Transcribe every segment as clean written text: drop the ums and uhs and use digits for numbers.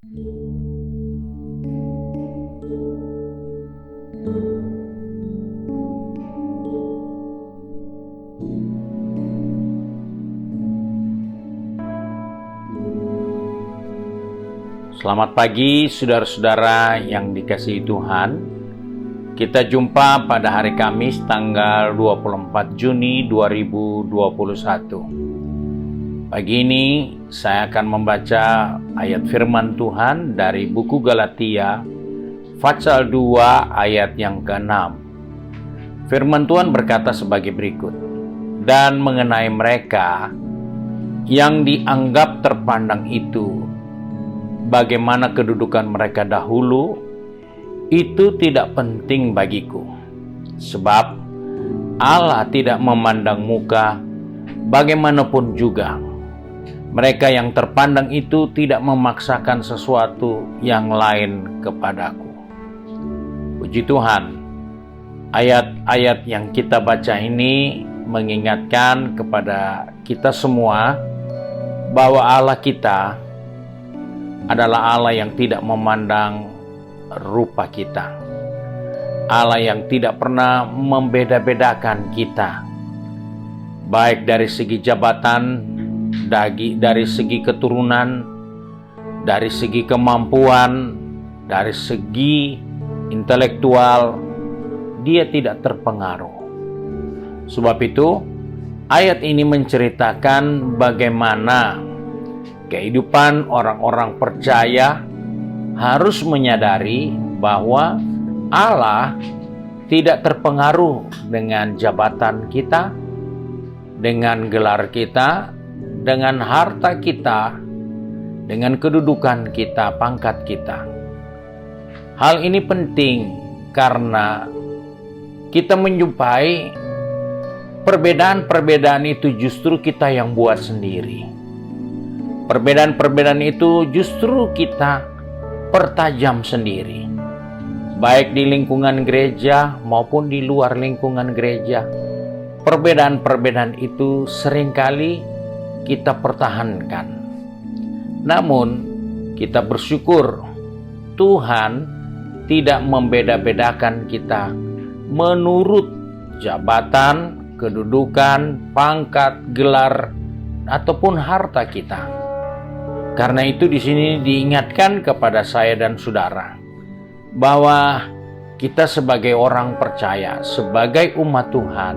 Selamat pagi saudara-saudara yang dikasihi Tuhan. Kita jumpa pada hari Kamis tanggal 24 Juni 2021. Pagi ini saya akan membaca ayat firman Tuhan dari buku Galatia pasal 2 ayat yang ke-6. Firman Tuhan berkata sebagai berikut. Dan mengenai mereka yang dianggap terpandang itu, bagaimana kedudukan mereka dahulu, itu tidak penting bagiku. Sebab Allah tidak memandang muka, bagaimanapun juga. Mereka yang terpandang itu tidak memaksakan sesuatu yang lain kepadaku. Puji Tuhan, ayat-ayat yang kita baca ini mengingatkan kepada kita semua bahwa Allah kita adalah Allah yang tidak memandang rupa kita. Allah yang tidak pernah membeda-bedakan kita. Baik dari segi jabatan, dari segi keturunan, dari segi kemampuan, dari segi intelektual, dia tidak terpengaruh. Sebab itu, ayat ini menceritakan bagaimana kehidupan orang-orang percaya harus menyadari bahwa Allah tidak terpengaruh dengan jabatan kita, dengan gelar kita, dengan harta kita, dengan kedudukan kita, pangkat kita. Hal ini penting karena kita menjumpai perbedaan-perbedaan itu justru kita yang buat sendiri. Perbedaan-perbedaan itu justru kita pertajam sendiri. Baik di lingkungan gereja maupun di luar lingkungan gereja. Perbedaan-perbedaan itu seringkali kita pertahankan. Namun, kita bersyukur Tuhan tidak membeda-bedakan kita menurut jabatan, kedudukan, pangkat, gelar, ataupun harta kita. Karena itu di sini diingatkan kepada saya dan saudara bahwa kita sebagai orang percaya, sebagai umat Tuhan,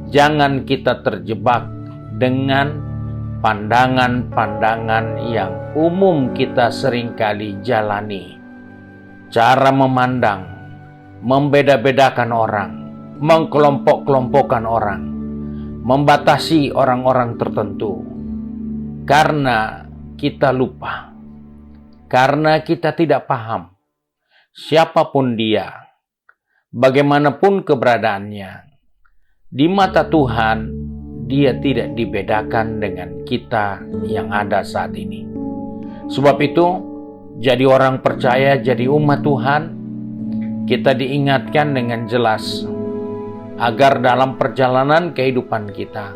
jangan kita terjebak dengan pandangan-pandangan yang umum kita seringkali jalani. Cara memandang, membeda-bedakan orang, mengkelompok-kelompokkan orang, membatasi orang-orang tertentu. Karena kita lupa, karena kita tidak paham siapapun dia, bagaimanapun keberadaannya, di mata Tuhan dia tidak dibedakan dengan kita yang ada saat ini. Sebab itu, jadi orang percaya, jadi umat Tuhan, kita diingatkan dengan jelas agar dalam perjalanan kehidupan kita,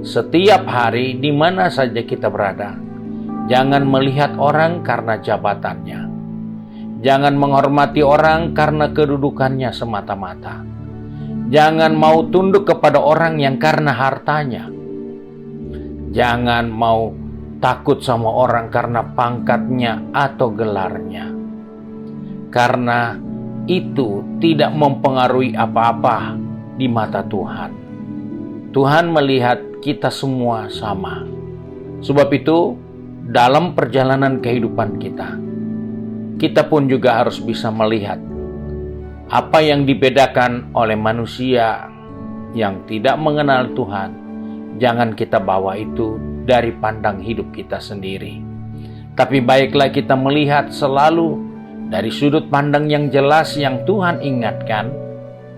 setiap hari di mana saja kita berada, jangan melihat orang karena jabatannya. Jangan menghormati orang karena kedudukannya semata-mata. Jangan mau tunduk kepada orang yang karena hartanya. Jangan mau takut sama orang karena pangkatnya atau gelarnya. Karena itu tidak mempengaruhi apa-apa di mata Tuhan. Tuhan melihat kita semua sama. Sebab itu, dalam perjalanan kehidupan kita pun juga harus bisa melihat apa yang dibedakan oleh manusia yang tidak mengenal Tuhan. Jangan kita bawa itu dari pandang hidup kita sendiri. Tapi baiklah kita melihat selalu dari sudut pandang yang jelas yang Tuhan ingatkan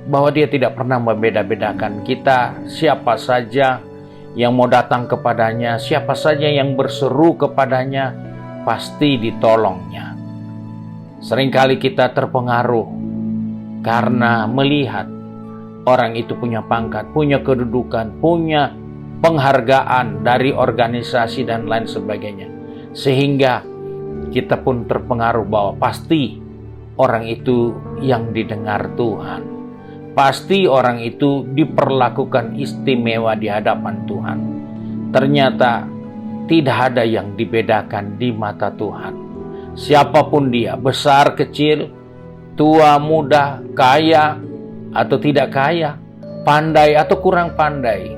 bahwa Dia tidak pernah membeda-bedakan kita, siapa saja yang mau datang kepadanya, siapa saja yang berseru kepadanya, pasti ditolongnya. Seringkali kita terpengaruh karena melihat orang itu punya pangkat, punya kedudukan, punya penghargaan dari organisasi dan lain sebagainya. Sehingga kita pun terpengaruh bahwa pasti orang itu yang didengar Tuhan. Pasti orang itu diperlakukan istimewa di hadapan Tuhan. Ternyata tidak ada yang dibedakan di mata Tuhan. Siapapun dia, besar, kecil, tua, muda, kaya atau tidak kaya, pandai atau kurang pandai,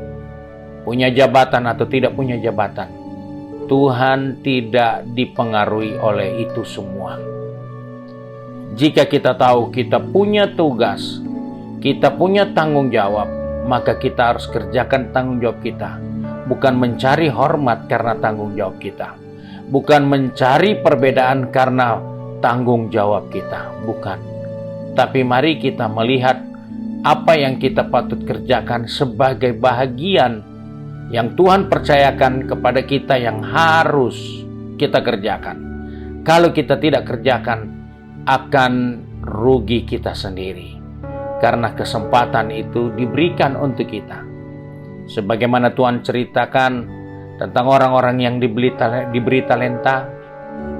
punya jabatan atau tidak punya jabatan, Tuhan tidak dipengaruhi oleh itu semua. Jika kita tahu kita punya tugas, kita punya tanggung jawab, maka kita harus kerjakan tanggung jawab kita. Bukan mencari hormat karena tanggung jawab kita. Bukan mencari perbedaan karena tanggung jawab kita. Bukan. Tapi mari kita melihat apa yang kita patut kerjakan sebagai bahagian yang Tuhan percayakan kepada kita yang harus kita kerjakan. Kalau kita tidak kerjakan, akan rugi kita sendiri. Karena kesempatan itu diberikan untuk kita. Sebagaimana Tuhan ceritakan tentang orang-orang yang diberi talenta,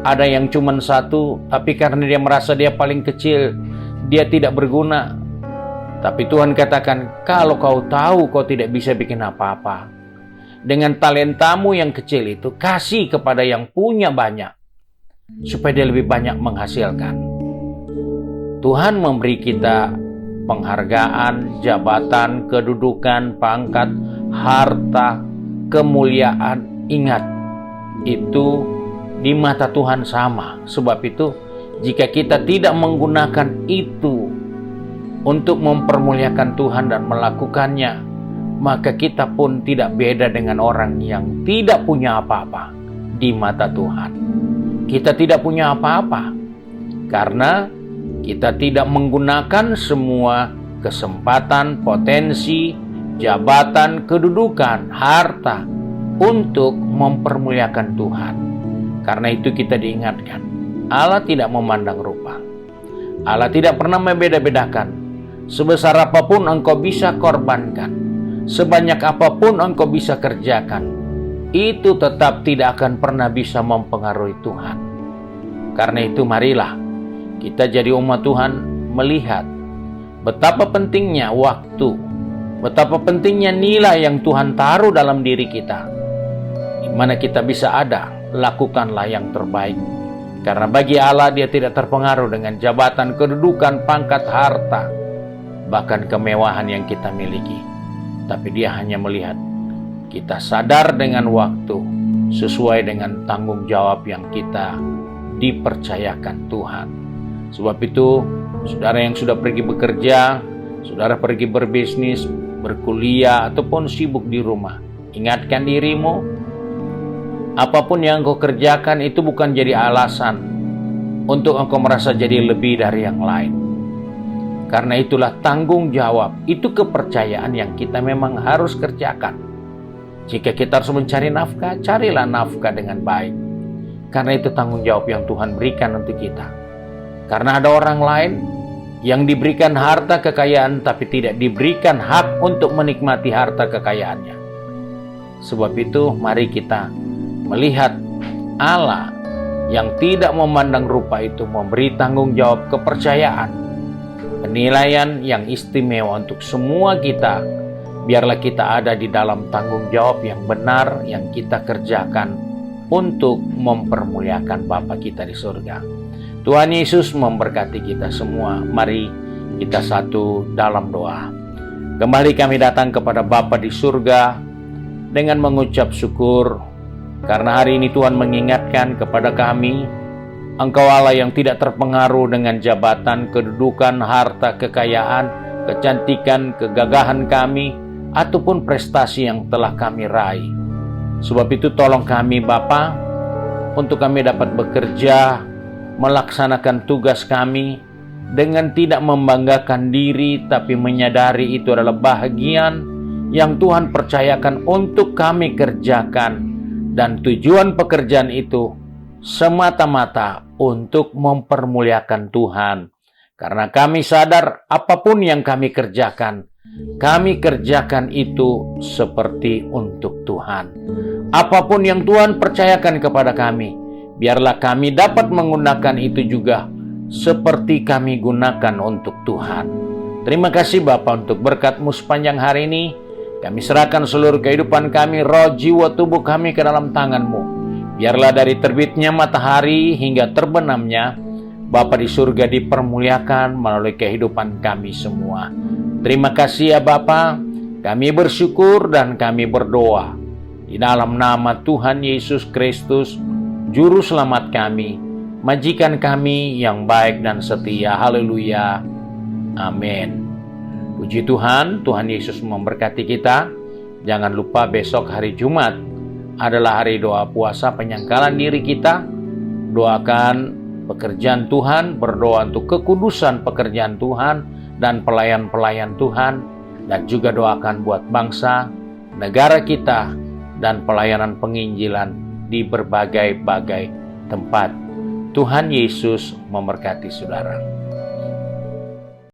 ada yang cuma satu, tapi karena dia merasa dia paling kecil, dia tidak berguna. Tapi Tuhan katakan, kalau kau tahu kau tidak bisa bikin apa-apa, dengan talentamu yang kecil itu, kasih kepada yang punya banyak, supaya dia lebih banyak menghasilkan. Tuhan memberi kita penghargaan, jabatan, kedudukan, pangkat, harta, kemuliaan. Ingat, itu di mata Tuhan sama. Sebab itu, jika kita tidak menggunakan itu untuk mempermuliakan Tuhan dan melakukannya, maka kita pun tidak beda dengan orang yang tidak punya apa-apa di mata Tuhan. Kita tidak punya apa-apa karena kita tidak menggunakan semua kesempatan, potensi, jabatan, kedudukan, harta untuk mempermuliakan Tuhan. Karena itu kita diingatkan, Allah tidak memandang rupa. Allah tidak pernah membeda-bedakan. Sebesar apapun engkau bisa korbankan, sebanyak apapun engkau bisa kerjakan, itu tetap tidak akan pernah bisa mempengaruhi Tuhan. Karena itu marilah kita jadi umat Tuhan melihat betapa pentingnya waktu, betapa pentingnya nilai yang Tuhan taruh dalam diri kita. Di mana kita bisa ada, lakukanlah yang terbaik. Karena bagi Allah dia tidak terpengaruh dengan jabatan, kedudukan, pangkat, harta, bahkan kemewahan yang kita miliki. Tapi dia hanya melihat kita sadar dengan waktu sesuai dengan tanggung jawab yang kita dipercayakan Tuhan. Sebab itu, saudara yang sudah pergi bekerja, saudara pergi berbisnis, berkuliah, ataupun sibuk di rumah, ingatkan dirimu, apapun yang engkau kerjakan itu bukan jadi alasan untuk engkau merasa jadi lebih dari yang lain. Karena itulah tanggung jawab, itu kepercayaan yang kita memang harus kerjakan. Jika kita harus mencari nafkah, carilah nafkah dengan baik. Karena itu tanggung jawab yang Tuhan berikan untuk kita. Karena ada orang lain yang diberikan harta kekayaan tapi tidak diberikan hak untuk menikmati harta kekayaannya. Sebab itu mari kita melihat Allah yang tidak memandang rupa itu memberi tanggung jawab kepercayaan, penilaian yang istimewa untuk semua kita. Biarlah kita ada di dalam tanggung jawab yang benar yang kita kerjakan untuk mempermuliakan Bapa kita di surga. Tuhan Yesus memberkati kita semua. Mari kita satu dalam doa. Kembali kami datang kepada Bapa di surga dengan mengucap syukur karena hari ini Tuhan mengingatkan kepada kami, Engkau Allah yang tidak terpengaruh dengan jabatan, kedudukan, harta, kekayaan, kecantikan, kegagahan kami, ataupun prestasi yang telah kami raih. Sebab itu tolong kami Bapa, untuk kami dapat bekerja, melaksanakan tugas kami dengan tidak membanggakan diri, tapi menyadari itu adalah bahagian yang Tuhan percayakan untuk kami kerjakan, dan tujuan pekerjaan itu semata-mata untuk mempermuliakan Tuhan. Karena kami sadar apapun yang kami kerjakan itu seperti untuk Tuhan. Apapun yang Tuhan percayakan kepada kami Biarlah kami dapat menggunakan itu juga seperti kami gunakan untuk Tuhan. Terima kasih Bapa untuk berkat-Mu sepanjang hari ini. Kami serahkan seluruh kehidupan kami, roh, jiwa, tubuh kami ke dalam tangan-Mu. Biarlah dari terbitnya matahari hingga terbenamnya, Bapa di surga dipermuliakan melalui kehidupan kami semua. Terima kasih ya Bapa. Kami bersyukur dan kami berdoa di dalam nama Tuhan Yesus Kristus, Juru Selamat kami, majikan kami yang baik dan setia. Haleluya. Amin. Puji Tuhan, Tuhan Yesus memberkati kita. Jangan lupa besok hari Jumat adalah hari doa puasa penyangkalan diri kita. Doakan pekerjaan Tuhan, berdoa untuk kekudusan pekerjaan Tuhan dan pelayan-pelayan Tuhan. Dan juga doakan buat bangsa, negara kita, dan pelayanan penginjilan di berbagai-bagai tempat. Tuhan Yesus memberkati saudara.